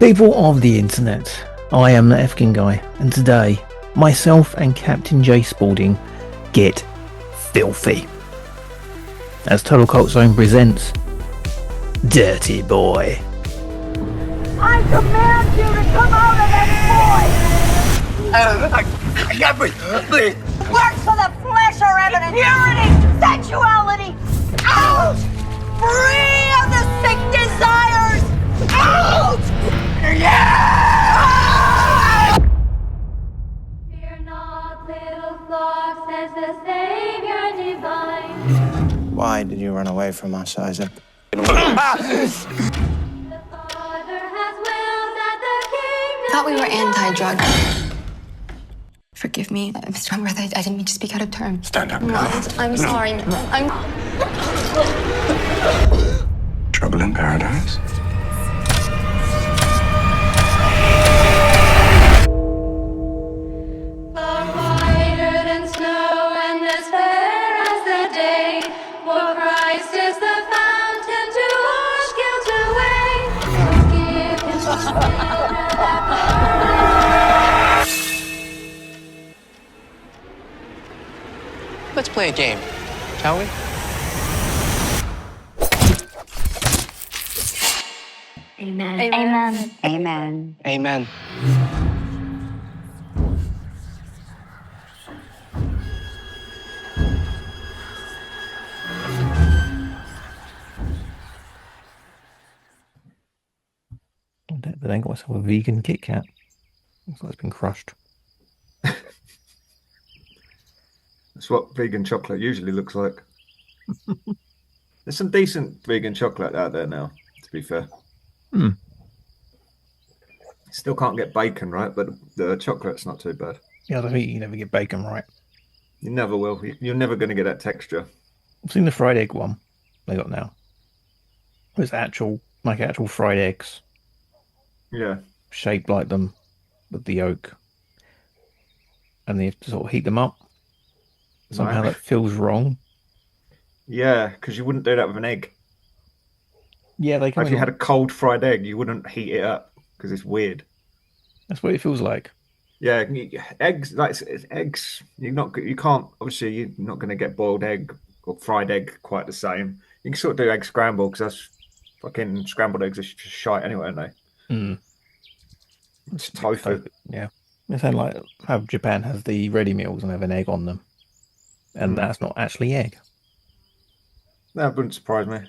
People of the internet, I am the Efkin guy, and today, myself and Captain J Spalding get filthy. As Total Cult Zone presents Dirty Boy. I command you to come out of that void! I can't breathe. Works for the flesh are evident. Purity, sexuality, out! Free of the sick desires, out! Yeah! Fear not, little flock, says the Savior divine. Why did you run away from us, Isaac? The Father has willed that the kingdom Thought we were anti-drug. Forgive me, Mr. Wentworth. I didn't mean to speak out of turn. Stand up. No, I'm sorry. I'm. Trouble in paradise? far whiter than snow and as fair as the day. For Christ is the fountain to wash guilt away. Forgive his children Let's play a game, shall we? Amen. Amen. Amen. Amen. But then got myself a vegan Kit Kat. Looks like it's been crushed. That's what vegan chocolate usually looks like. There's some decent vegan chocolate out there now, to be fair. Still can't get bacon right, but the chocolate's not too bad. Yeah, I don't think you can never get bacon right. You never will. You're never going to get that texture. I've seen the fried egg one they got now. It's actual fried eggs, Yeah. shaped like them with the yolk. And they have to sort of heat them up. Somehow Right. that feels wrong. Yeah, because you wouldn't do that with an egg. Yeah, they come If in you had a cold fried egg, you wouldn't heat it up because it's weird. That's what it feels like. Yeah, eggs. Like it's eggs. You can't. Obviously, you're not going to get boiled egg or fried egg quite the same. You can sort of do egg scramble because that's fucking scrambled eggs are just shite anyway, aren't they? Mm. It's tofu. Yeah. It's kind of like how Japan has the ready meals and have an egg on them. And that's not actually egg. That wouldn't surprise me.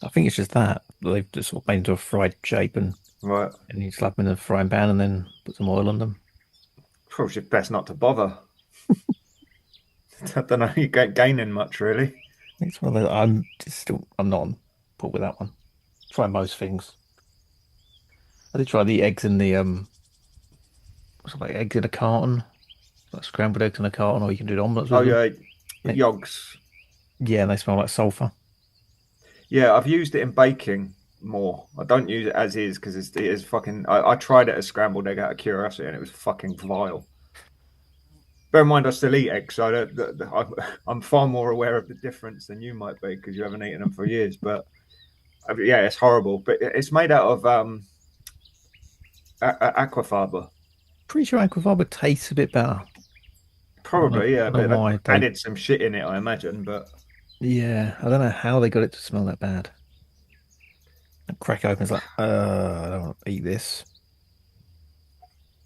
I think it's just that. They've just sort of made into a fried shape and Right. you slap them in a frying pan and then put some oil on them. Probably best not to bother. I don't know. You get gaining much, really. It's one of those, I'm not on board with that one. Try most things. I did try the eggs in the what's it like eggs in a carton, like scrambled eggs in a carton, or you can do omelets. Oh with them. yeah, yogs. Yeah, and they smell like sulfur. Yeah, I've used it in baking more. I don't use it as is because it is fucking. I tried it as scrambled egg out of curiosity, and it was fucking vile. Bear in mind, I still eat eggs, so I'm far more aware of the difference than you might be because you haven't eaten them for years. But yeah, it's horrible. But it's made out of aquafaba. Pretty sure aquafaba tastes a bit better. Probably, yeah. I don't But know why they added some shit in it, I imagine. But yeah, I don't know how they got it to smell that bad. And crack open, it's like, I don't want to eat this.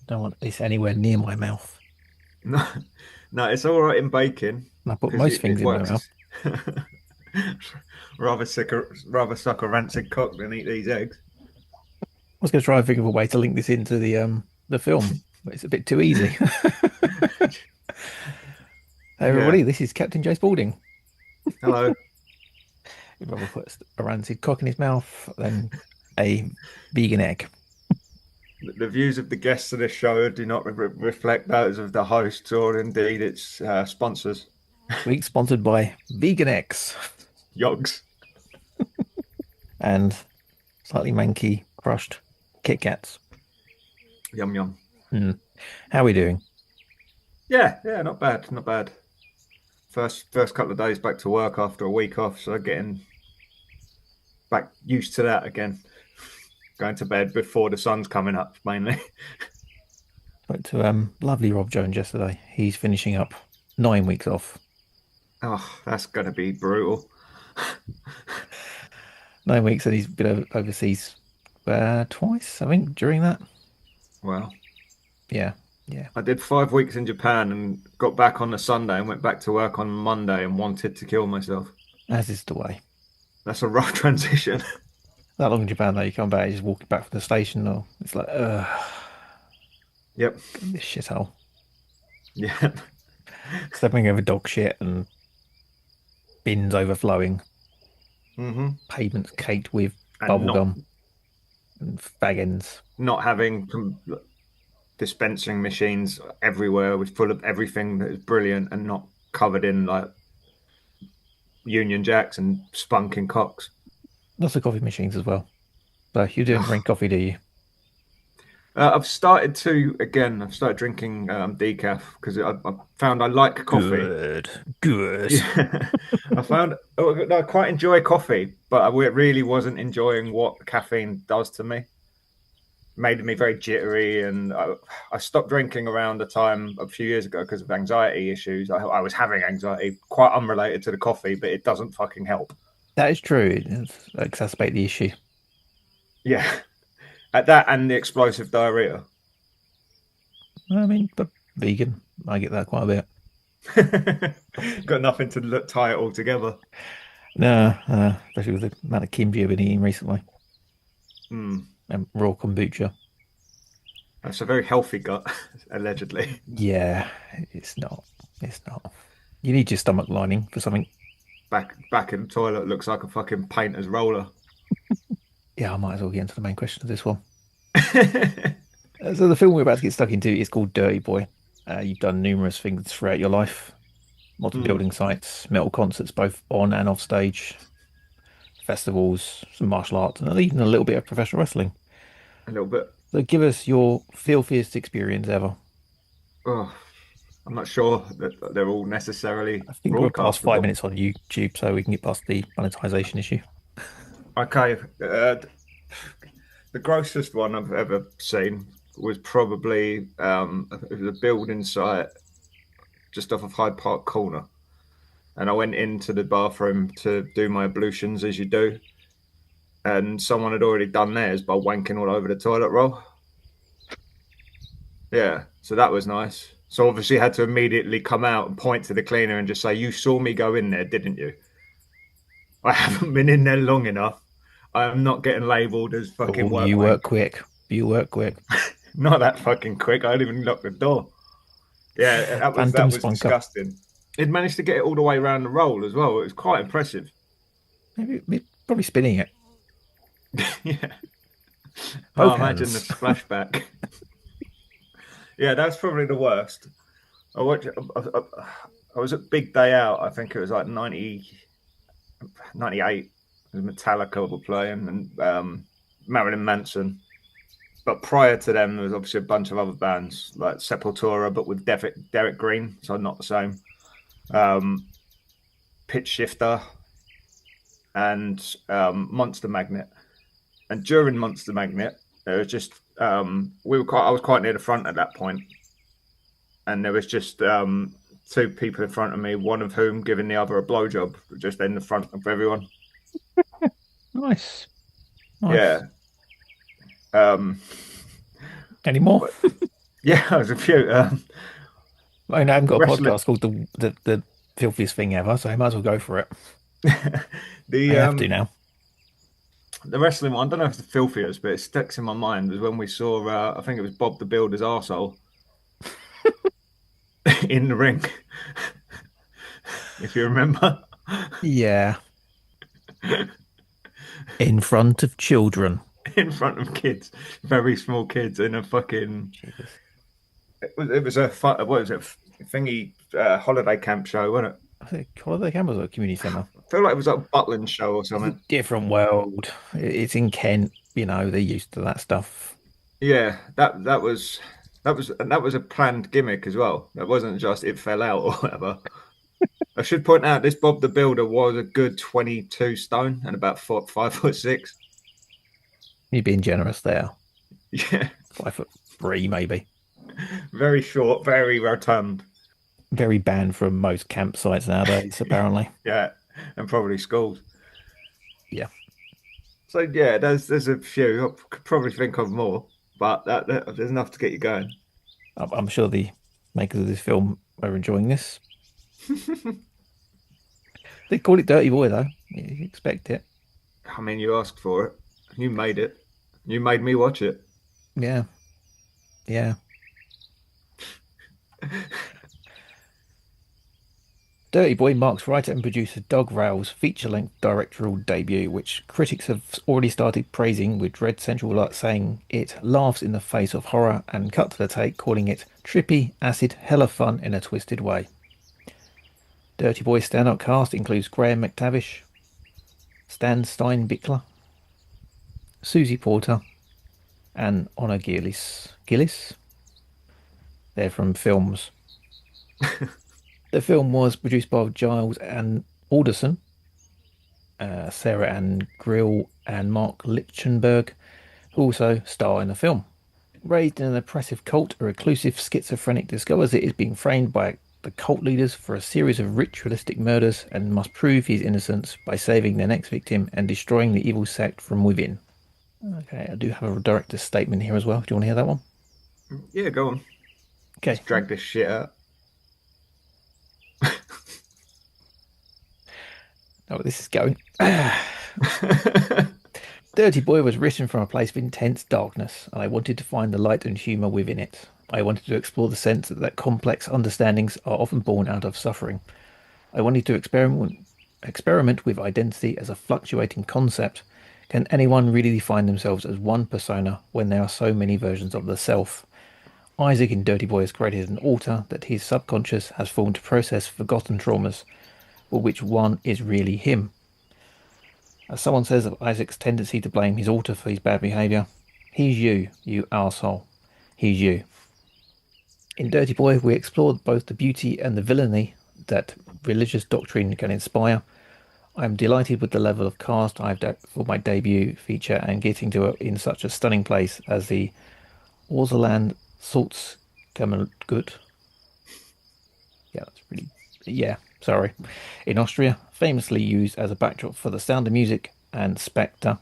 Don't want this anywhere near my mouth. no, it's all right in baking. And I put 'cause most it things in my works. mouth. rather suck a rancid cock than eat these eggs. I was going to try and think of a way to link this into the film, but it's a bit too easy. Hey everybody, This is Captain J Spalding. Hello. He'd rather put a rancid cock in his mouth than a vegan egg. The views of the guests of this show do not reflect those of the hosts or indeed its sponsors. Week sponsored by Vegan Eggs Yogs. and slightly manky crushed Kit Kats. Yum yum. How are we doing? Yeah, not bad, not bad. First couple of days back to work after a week off, so getting back used to that again. Going to bed before the sun's coming up, mainly. Spoke to lovely Rob Jones yesterday. He's finishing up 9 weeks off. Oh, that's going to be brutal. 9 weeks, and he's been overseas twice, I think, during that. Well, yeah. I did 5 weeks in Japan and got back on the Sunday and went back to work on Monday and wanted to kill myself. As is the way. That's a rough transition. That long in Japan, though, you come back, you're just walking back from the station, or it's like, Yep. This shithole. Yeah. Stepping over dog shit and bins overflowing. Mm-hmm. Pavements caked with bubblegum and fag ends. Not having dispensing machines everywhere, was full of everything that is brilliant and not covered in like Union Jacks and spunking cocks. Lots of coffee machines as well. But you don't drink coffee, do you? I've started drinking decaf because I found I like coffee. Good. Yeah. I quite enjoy coffee, but I really wasn't enjoying what caffeine does to me. Made me very jittery, and I stopped drinking around the time a few years ago because of anxiety issues. I was having anxiety, quite unrelated to the coffee, but it doesn't fucking help. That is true. It does exacerbate the issue. Yeah. At that and the explosive diarrhea. I mean, but vegan, I get that quite a bit. Got nothing to tie it all together. No, especially with the amount of kimchi I've been eating recently. Mm. And raw kombucha. That's a very healthy gut, allegedly. Yeah, it's not. It's not. You need your stomach lining for something. Back in the toilet looks like a fucking painter's roller. Yeah, I might as well get into the main question of this one. So the film we're about to get stuck into is called Dirty Boy. You've done numerous things throughout your life. Lots of building sites, metal concerts, both on and off stage, festivals, some martial arts, and even a little bit of professional wrestling. A little bit. So give us your filthiest experience ever. Oh, I'm not sure that they're all necessarily. I think we're past 5 minutes on YouTube, so we can get past the monetization issue. Okay. The grossest one I've ever seen was probably it was a building site just off of Hyde Park Corner. And I went into the bathroom to do my ablutions, as you do. And someone had already done theirs by wanking all over the toilet roll. Yeah, so that was nice. So obviously I had to immediately come out and point to the cleaner and just say, "You saw me go in there, didn't you? I haven't been in there long enough. I am not getting labelled as fucking work. You work quick. You work quick. Not that fucking quick. I didn't even lock the door. Yeah, that was disgusting. He'd managed to get it all the way around the roll as well. It was quite impressive. Maybe probably spinning it. Yeah. Oh, imagine the splashback. Yeah, that's probably the worst. I was at Big Day Out. I think it was like 98. Metallica were playing and Marilyn Manson. But prior to them, there was obviously a bunch of other bands like Sepultura, but with Derek Green, so not the same. Pitch Shifter and Monster Magnet. And during Monster Magnet, there was just I was quite near the front at that point, and there was just two people in front of me, one of whom giving the other a blowjob, just in the front of everyone. Nice. Yeah. Any more? Yeah, there's a few. I haven't got a podcast called the Filthiest Thing Ever, so I might as well go for it. I have to now. The wrestling one, I don't know if it's the filthiest, but it sticks in my mind, was when we saw, I think it was Bob the Builder's arsehole in the ring. If you remember. Yeah. In front of children. In front of kids. Very small kids in a fucking... It was a what was it? Thingy holiday camp show, wasn't it? I think holiday camp was a community centre. I feel like it was like a Butland show or something. Different world. It's in Kent. You know, they're used to that stuff. Yeah, that was a planned gimmick as well. That wasn't just it fell out or whatever. I should point out this Bob the Builder was a good 22 stone and about 5'6". You're being generous there. Yeah, 5'3", maybe. very short, very rotund. Very banned from most campsites nowadays, apparently. Yeah, and probably schools. Yeah. So yeah, there's a few. I could probably think of more, but there's enough to get you going. I'm sure the makers of this film are enjoying this. They call it Dirty Boy, though. You expect it. I mean, you asked for it. You made it. You made me watch it. Yeah. Yeah. Dirty Boy marks writer and producer Doug Rao's feature-length directorial debut, which critics have already started praising, with Dread Central saying it laughs in the face of horror and Cut to the Take calling it trippy, acid, hella fun in a twisted way. Dirty Boy's standout cast includes Graham McTavish, Stan Steinbichler, Susie Porter, and Honor Gillies. Gillies? They're from films. The film was produced by Giles and Alderson, Sarah Ann Grill, and Mark Lichtenberg, who also star in the film. Raised in an oppressive cult, a reclusive schizophrenic discovers it is being framed by the cult leaders for a series of ritualistic murders and must prove his innocence by saving their next victim and destroying the evil sect from within. Okay, I do have a director's statement here as well. Do you want to hear that one? Yeah, go on. Okay. Let's drag this shit out. Oh, this is going. Dirty Boy was written from a place of intense darkness, and I wanted to find the light and humour within it. I wanted to explore the sense that complex understandings are often born out of suffering. I wanted to experiment with identity as a fluctuating concept. Can anyone really define themselves as one persona when there are so many versions of the self? Isaac in Dirty Boy has created an altar that his subconscious has formed to process forgotten traumas, but which one is really him? As someone says of Isaac's tendency to blame his altar for his bad behaviour, he's you, you arsehole. He's you. In Dirty Boy, we explored both the beauty and the villainy that religious doctrine can inspire. I am delighted with the level of cast I've for my debut feature and getting to it in such a stunning place as the Orzaland Salzkammergut. Yeah, that's really... Yeah, sorry. In Austria, famously used as a backdrop for The Sound of Music and Spectre,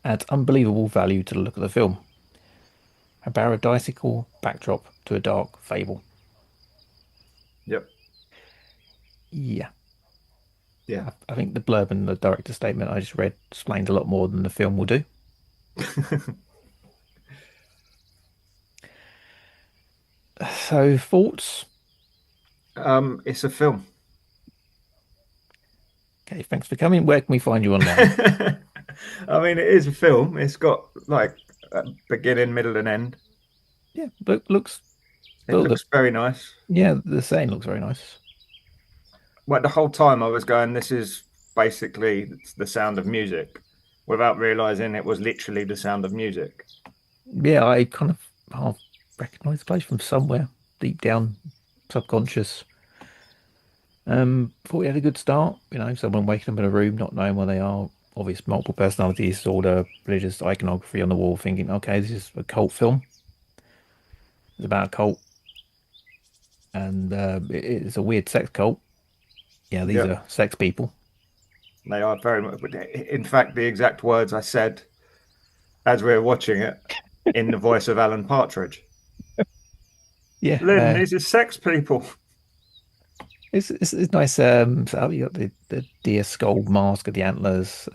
adds unbelievable value to the look of the film. A paradisical backdrop to a dark fable. Yep. Yeah. Yeah. I think the blurb and the director's statement I just read explained a lot more than the film will do. So, thoughts? It's a film. Okay, thanks for coming. Where can we find you online? I mean, it is a film. It's got like a beginning, middle, and end. Yeah, It looks very nice. Yeah, the saying looks very nice. Well, the whole time I was going, this is basically The Sound of Music, without realizing it was literally The Sound of Music. Yeah, I kind of half recognise the place from somewhere deep down, subconscious. Thought we had a good start. You know, someone waking up in a room, not knowing where they are, obvious multiple personality disorder, religious iconography on the wall, thinking, okay, this is a cult film. It's about a cult, and it's a weird sex cult. Yeah, these are sex people. They are very much. In fact, the exact words I said as we were watching it in the voice of Alan Partridge. Yeah, Lynn, these are sex people. It's nice. So you got the deer skull mask of the antlers.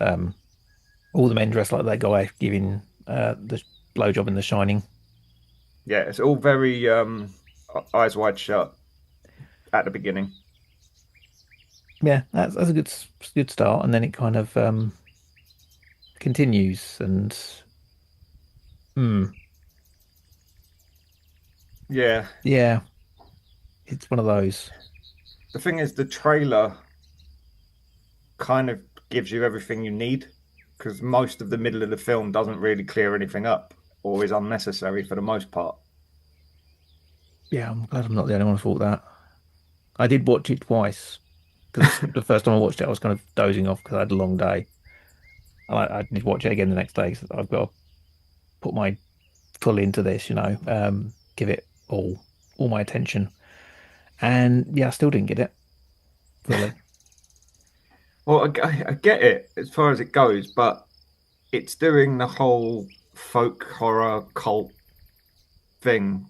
All the men dressed like that guy giving the blowjob in The Shining. Yeah, it's all very eyes wide shut at the beginning. Yeah, that's a good start, and then it kind of continues and yeah, it's one of those. The thing is, the trailer kind of gives you everything you need, because most of the middle of the film doesn't really clear anything up or is unnecessary for the most part. Yeah, I'm glad I'm not the only one who thought that. I did watch it twice, because the first time I watched it, I was kind of dozing off because I had a long day. And I did watch it again the next day, because I've got put my full into this, give it all my attention. And yeah, I still didn't get it fully. Well, I get it as far as it goes, but it's doing the whole folk horror cult thing,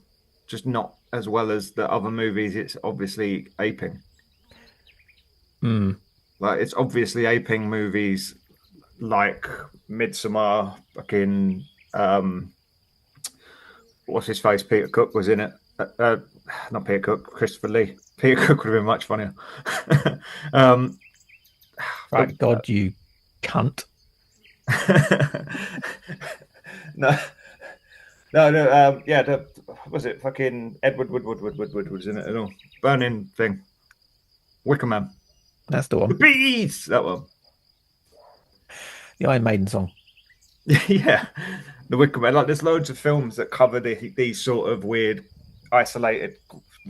just not as well as the other movies it's obviously aping. Like, it's obviously aping movies like Midsummer, fucking, what's his face? Peter Cook was in it. Not Peter Cook, Christopher Lee. Peter Cook would have been much funnier. Right, God, you cunt. No, yeah, was it fucking Edward Woodward was in it at all? Burning thing. Wicker Man. That's the one. The Bees! That one. The Iron Maiden song. Yeah. The Wicker Man. Like, there's loads of films that cover these sort of weird, isolated,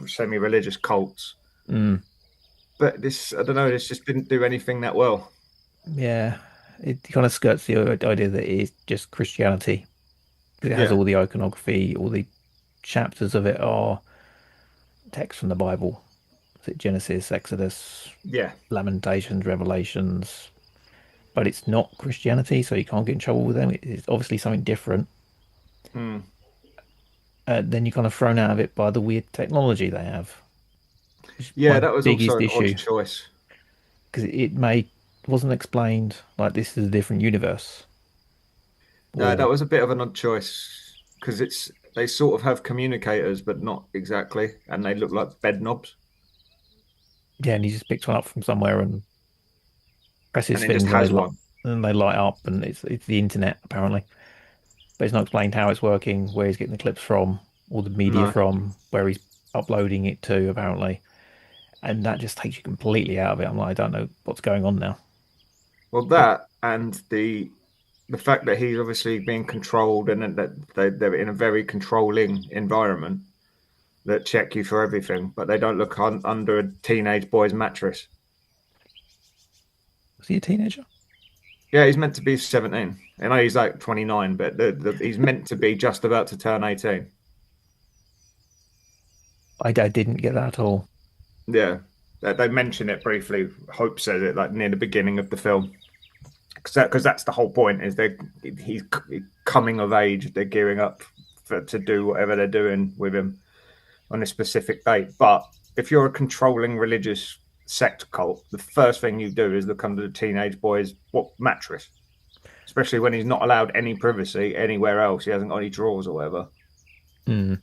semi-religious cults. But this, I don't know, this just didn't do anything that well. Yeah. It kind of skirts the idea that it is just Christianity. It has all the iconography, all the chapters of it are text from the Bible. Is it Genesis, Exodus, Lamentations, Revelations? But it's not Christianity, so you can't get in trouble with them. It's obviously something different. Then you're kind of thrown out of it by the weird technology they have. Yeah, that was also an odd choice. Because it wasn't explained like this is a different universe. No, that was a bit of an odd choice because they sort of have communicators, but not exactly, and they look like bed knobs. Yeah, and he just picks one up from somewhere and presses and things, and they light up, and it's the internet apparently. But it's not explained how it's working, where he's getting the clips from, or the media from, where he's uploading it to apparently, and that just takes you completely out of it. I'm like, I don't know what's going on now. Well, that and the fact that he's obviously being controlled, and that they're in a very controlling environment that check you for everything, but they don't look under a teenage boy's mattress. Was he a teenager? Yeah, he's meant to be 17. I know he's like 29, but he's meant to be just about to turn 18. I didn't get that at all. Yeah, they mention it briefly. Hope says it like near the beginning of the film, because that's the whole point. Is he's coming of age. They're gearing up to do whatever they're doing with him on a specific date. But if you're a controlling religious sect cult, the first thing you do is look under the teenage boy's mattress, especially when he's not allowed any privacy anywhere else. He hasn't got any drawers or whatever. And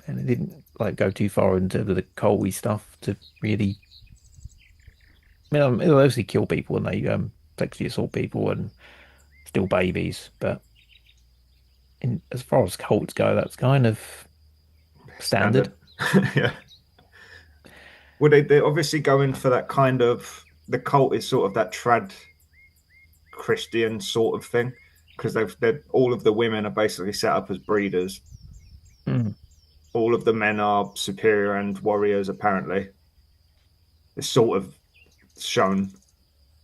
it didn't go too far into the Coley stuff to really. It'll obviously kill people and they sexually assault people and steal babies, but as far as cults go, that's kind of standard. Yeah. Well, they're obviously going for that kind of. The cult is sort of that trad Christian sort of thing, because they're all of the women are basically set up as breeders. All of the men are superior and warriors. Apparently, it's sort of shown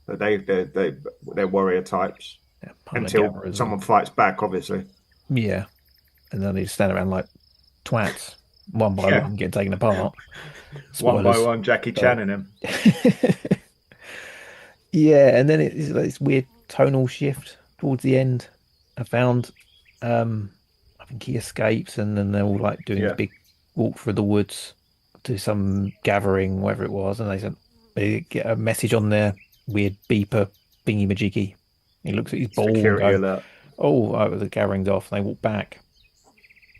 that they're warrior types until someone fights back, obviously. Yeah, and then they stand around like twats, one by one, getting taken apart. Spoilers. One by one, Jackie Chan in him. Yeah, and then it's like this weird tonal shift towards the end. I found, I think he escapes, and then they're all doing this big walk through the woods to some gathering, wherever it was, and they get a message on their weird beeper thingy majiggy. He looks at his ball and goes, the gathering's off, and they walk back.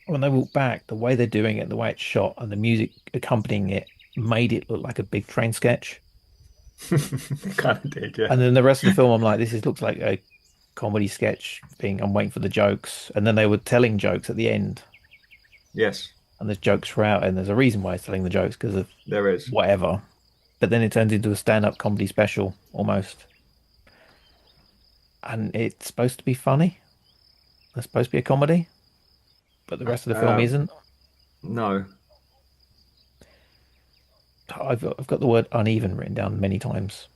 When they walk back, the way they're doing it, the way it's shot, and the music accompanying it made it look like a big train sketch. It kind of did, yeah. And then the rest of the film, I'm like, looks like a comedy sketch thing. I'm waiting for the jokes, and then they were telling jokes at the end. Yes. And there's jokes throughout, and there's a reason why it's telling the jokes because of there is whatever. But then it turns into a stand-up comedy special almost, and it's supposed to be funny. It's supposed to be a comedy, but the rest of the film isn't. No. I've got the word uneven written down many times.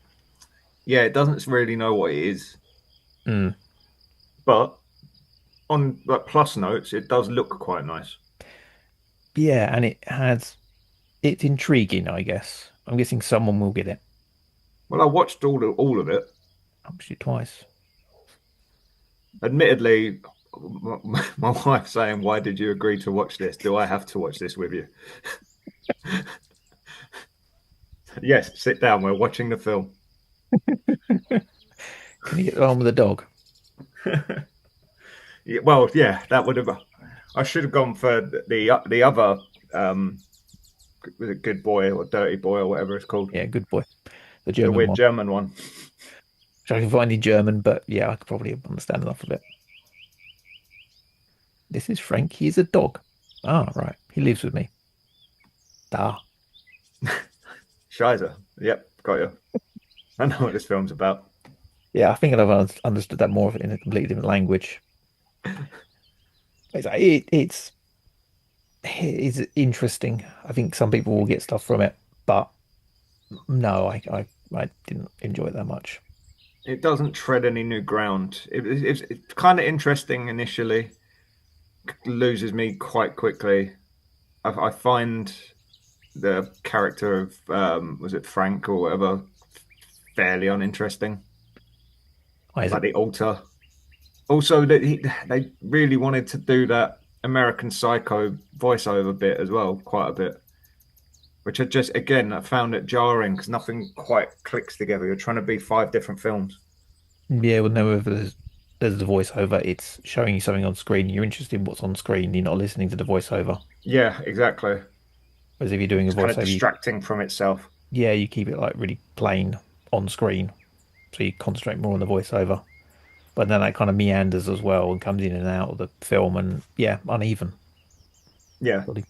Yeah, it doesn't really know what it is. But on like plus notes, it does look quite nice. Yeah, and it's intriguing, I guess. I'm guessing someone will get it. Well, I watched all of it. I watched it twice. Admittedly, my wife saying, "Why did you agree to watch this? Do I have to watch this with you?" Yes, sit down. We're watching the film. Can you get on with the dog? Yeah, well, yeah, that would have. I should have gone for the other was it Good Boy or Dirty Boy or whatever it's called. Yeah, good boy. The The German weird one. German one. Which I can find in German, but yeah, I could probably understand enough of it. This is Frank. He's a dog. Ah, right. He lives with me. Da. Scheiße. Yep, got you. I know what this film's about. Yeah, I think I've understood that more in a completely different language. It's interesting. I think some people will get stuff from it, but no, I didn't enjoy it that much. It doesn't tread any new ground. It's kind of interesting initially, loses me quite quickly. I find the character of was it Frank or whatever fairly uninteresting. Why is Like it? the altar. Also, that they really wanted to do that American Psycho voiceover bit as well, quite a bit, which I found it jarring because nothing quite clicks together. You're trying to be five different films. Yeah, well, no, if there's the voiceover, it's showing you something on screen. You're interested in what's on screen. You're not listening to the voiceover. Yeah, exactly. Whereas if you're doing a It's kind of voiceover, distracting from itself. yeah, you keep it like really plain on screen, so you concentrate more on the voiceover. But then that kind of meanders as well and comes in and out of the film, and yeah, uneven. Yeah. Really,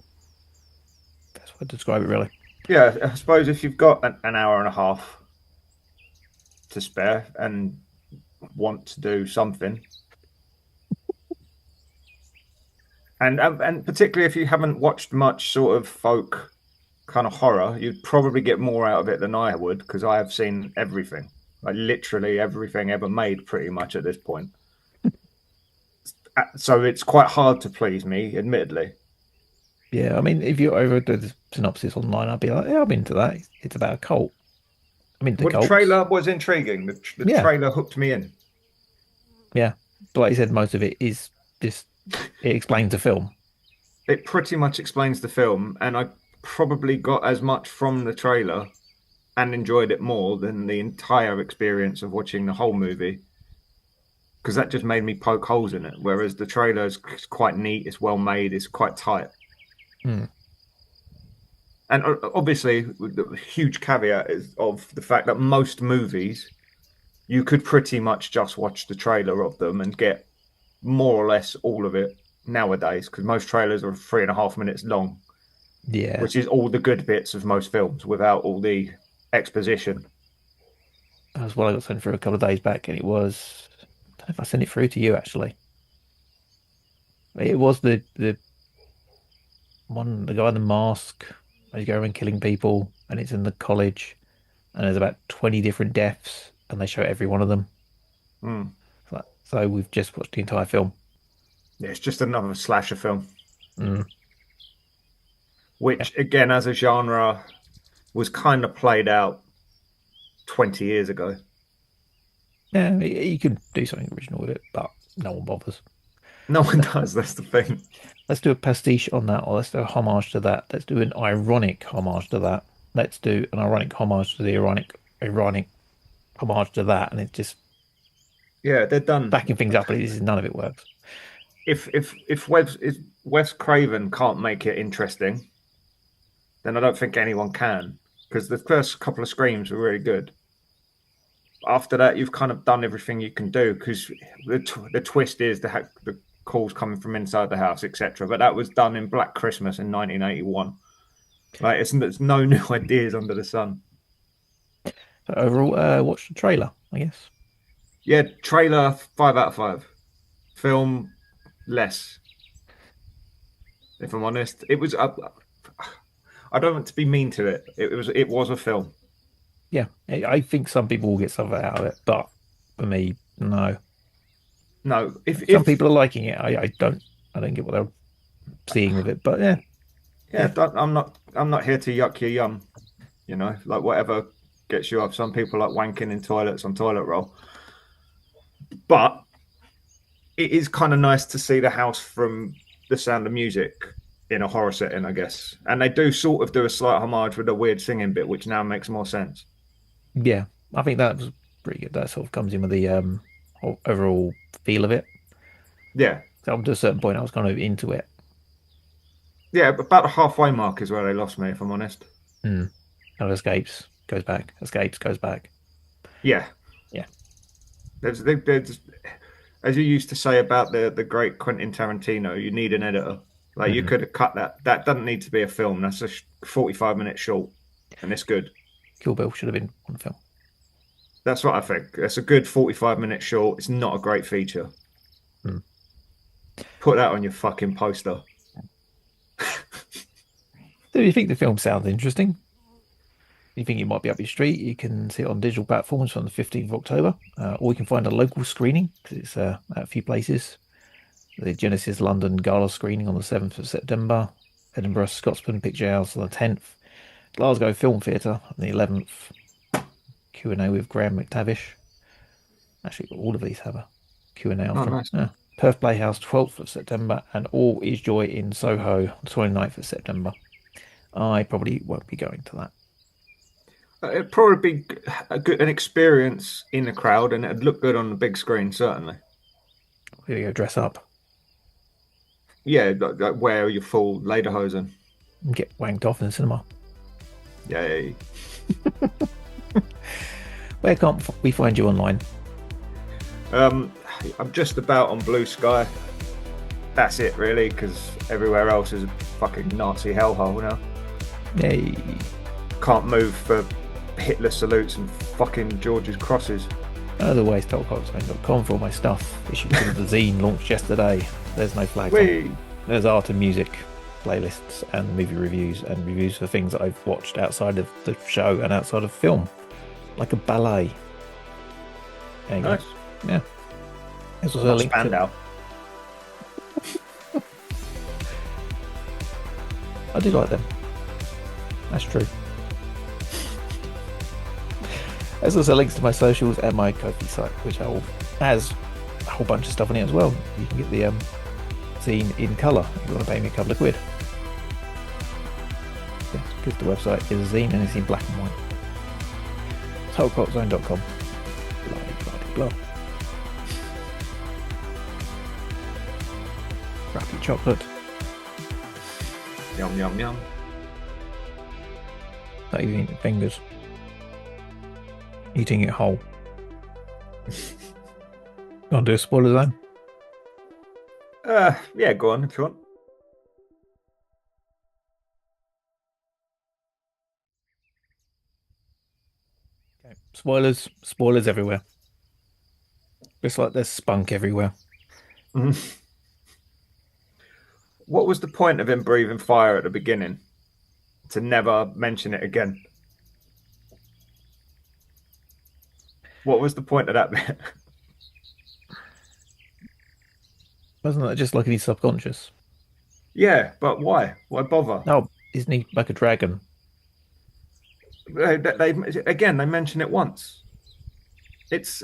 that's what to describe it really. Yeah, I suppose if you've got an hour and a half to spare and want to do something, and particularly if you haven't watched much sort of folk kind of horror, you'd probably get more out of it than I would because I have seen everything, like literally everything ever made, pretty much at this point. So it's quite hard to please me, admittedly. Yeah, I mean, if you over the synopsis online, I'd be like, yeah, I'm into that. It's about a cult. I'm into Well, the cults. trailer was intriguing. The Yeah. trailer hooked me in. Yeah, but like you said, most of it is just it explains the film. It pretty much explains the film, and I probably got as much from the trailer and enjoyed it more than the entire experience of watching the whole movie because that just made me poke holes in it. Whereas the trailer is quite neat, it's well made, it's quite tight. Mm. And obviously, the huge caveat is of the fact that most movies, you could pretty much just watch the trailer of them and get more or less all of it nowadays because most trailers are 3.5 minutes long, Yeah, which is all the good bits of most films without all the exposition. that's what I got sent through a couple of days back, and it was. I don't know if I sent it through to you actually. It was the one, the guy in the mask. He's going around killing people, and it's in the college, and there's about 20 different deaths, and they show every one of them. Mm. So we've just watched the entire film. Yeah, it's just another slasher film, Mm. which again, as a genre, was kind of played out 20 years ago. Yeah, you could do something original with it, but no one bothers. No one does. That's the thing. Let's do a pastiche on that, or let's do a homage to that. Let's do an ironic homage to that. Let's do an ironic homage to the ironic homage to that, and it's just Yeah, they're done. backing things up. But none of it works. If Wes Craven can't make it interesting, then I don't think anyone can. Because the first couple of screams were really good. After that, you've kind of done everything you can do. Because the twist is the calls coming from inside the house, etc. But that was done in Black Christmas in 1981. Like it's no new ideas under the sun. So overall, watch the trailer, I guess. Yeah, trailer 5 out of 5. Film less. If I'm honest, it was. I don't want to be mean to it. It was a film. Yeah, I think some people will get something out of it, but for me, no. No, Some people are liking it. I don't get what they're seeing with it, but yeah. I'm not here to yuck your yum. You know, like whatever gets you up. Some people like wanking in toilets on toilet roll, but it is kind of nice to see the house from The Sound of Music in a horror setting, I guess. And they do sort of do a slight homage with the weird singing bit, which now makes more sense. Yeah, I think that was pretty good. That sort of comes in with the overall feel of it. Yeah, So up to a certain point, I was kind of into it. yeah, about the halfway mark is where they lost me, if I'm honest. Kind of escapes, goes back, escapes, goes back. Yeah, Yeah. there's as you used to say about the great Quentin Tarantino, you need an editor. Like you could have cut that. That doesn't need to be a film. That's a 45-minute short, and it's good. Kill Bill should have been on the film. That's what I think. It's a good 45-minute short. It's not a great feature. Put that on your fucking poster. So if you think the film sounds interesting, you think it might be up your street, you can see it on digital platforms from the 15th of October, or you can find a local screening because it's at a few places. The Genesis London Gala screening on the 7th of September, Edinburgh Scotsman Picture House on the 10th, Glasgow Film Theatre on the 11th, Q&A with Graham McTavish. Actually, all of these have a Q&A on them. Nice. Yeah. Perth Playhouse 12th of September, and All Is Joy in Soho 29th of September. I probably won't be going to that. It'd probably be an experience in the crowd, and it'd look good on the big screen, certainly. We're going to go dress up Yeah, like wear your full lederhosen. and get wanked off in the cinema. Yay. Where can't we find you online? I'm just about on Blue Sky. That's it, really, because everywhere else is a fucking Nazi hellhole now. Yay. Can't move for Hitler salutes and fucking George's crosses. Otherwise, talkcoxzone.com for all my stuff. Issue 2 of the zine launched yesterday. There's no flag. There's art and music playlists and movie reviews and reviews for things that I've watched outside of the show and outside of film, like a ballet. There you Nice. go. Yeah. There's also a link to Standout. I do like them. That's true. There's also links to my socials and my Ko-fi site, which has a whole bunch of stuff on it as well. You can get the zine in colour if you want to pay me a couple of quid. Yeah, because the website is a zine and it's in black and white. Talkcoxzone.com. Blah. Wrap your chocolate. Yum, yum, yum. Not even eating fingers. Eating it whole. I'll do a spoiler zone. Yeah, go on if you want. Okay. Spoilers everywhere. Just like there's spunk everywhere. What was the point of him breathing fire at the beginning? To never mention it again. What was the point of that bit? Wasn't that just like in his subconscious? Yeah, but why? Why bother? No, isn't he like a dragon? They mention it once. It's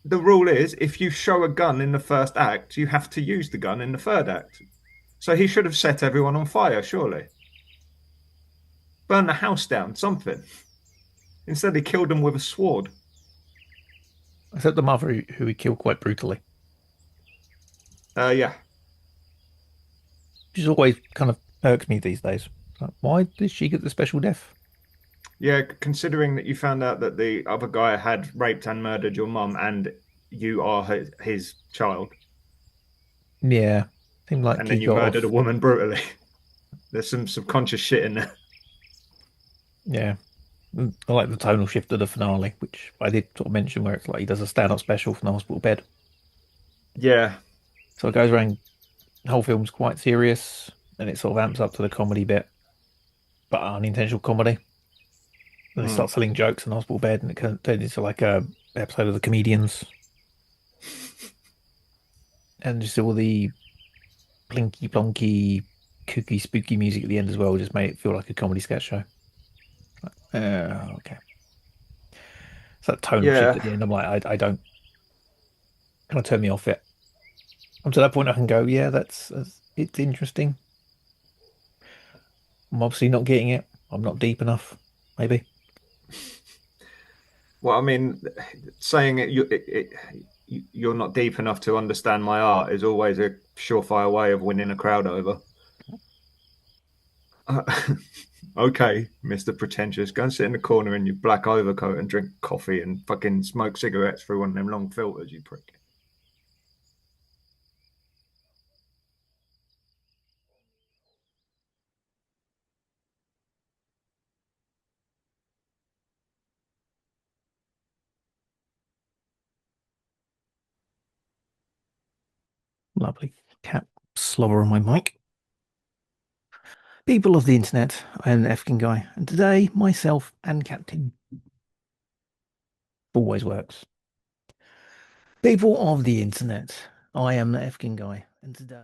the rule is if you show a gun in the first act, you have to use the gun in the third act. So he should have set everyone on fire, surely. Burn the house down, something. Instead, he killed them with a sword. Except the mother, who he killed quite brutally. Yeah. Which always kind of irks me these days. Like, why did she get the special death? Yeah, considering that you found out that the other guy had raped and murdered your mum and you are his child. Yeah. Seemed like and then you murdered a woman brutally. There's some subconscious shit in there. Yeah. I like the tonal shift of the finale, which I did sort of mention, where it's like he does a stand-up special from the hospital bed. Yeah. So it goes around, the whole film's quite serious, and it sort of amps up to the comedy bit, but unintentional comedy. And they start selling jokes in the hospital bed, and it turns into like a episode of The Comedians. And just all the plinky plonky, kooky spooky music at the end as well just made it feel like a comedy sketch show. Okay. It's that tonal shift at the end. I'm like, I don't kind of turn me off it. I'm to that point I can go, yeah, that's it's interesting. I'm obviously not getting it. I'm not deep enough, maybe. Well, I mean, saying you're not deep enough to understand my art is always a surefire way of winning a crowd over. Okay, Mr. Pretentious, go and sit in the corner in your black overcoat and drink coffee and fucking smoke cigarettes through one of them long filters, you prick. Lovely. Cat slobber on my mic. People of the internet, I am the Efkin guy, and today myself and Captain always works. People of the internet, I am the Efkin guy, and today